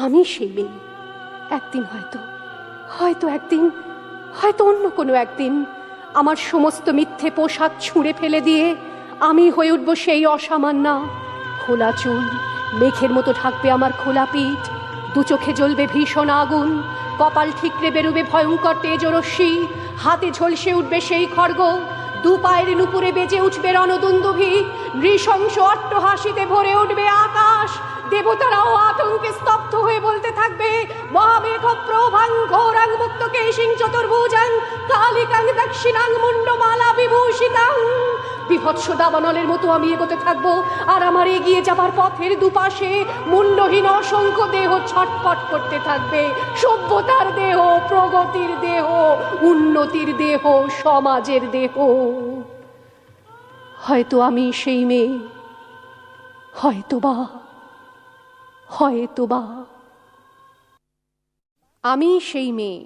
আমি সেই মেয়ে। একদিন হয়তো একদিন, হয়তো অন্য কোনো একদিন আমার সমস্ত মিথ্যে পোশাক ছুঁড়ে ফেলে দিয়ে আমি হয়ে উঠব সেই অসামান্যা। খোলা চুল মেঘের মতো ঢাকবে আমার খোলা পিঠ, দু চোখে জ্বলবে ভীষণ আগুন, কপাল ঠিকরে বেরোবে ভয়ঙ্কর তেজরশ্মি, হাতে ঝলসে উঠবে সেই খড়গ, দু পায়ের নুপুরে বেজে উঠবে রণদুন্দুভি, নৃশংস অট্টহাসিতে ভরে উঠবে আকাশ। দেবতারাও আতঙ্কে স্তব্ধ হয়ে বলতে থাকবে, মহামেঘ প্রভাং ঘোরাং মুক্ত কেশিং চতুর্ভুজাং কালিকাং দক্ষিণাং মুন্ডমালা বিভূষিতাং। বিভৎস দাবানলের মতো আমি এগোতে থাকবো, আর আমার এগিয়ে যাবার পথের দুপাশে মুন্ডহীন অসংখ্য দেহ ছটপট করতে থাকবে। সভ্যতার দেহ, প্রগতির দেহ, উন্নতির দেহ, সমাজের দেহ। হয়তো আমি সেই মেয়ে, হয়তোবা আমি সেই মেয়ে।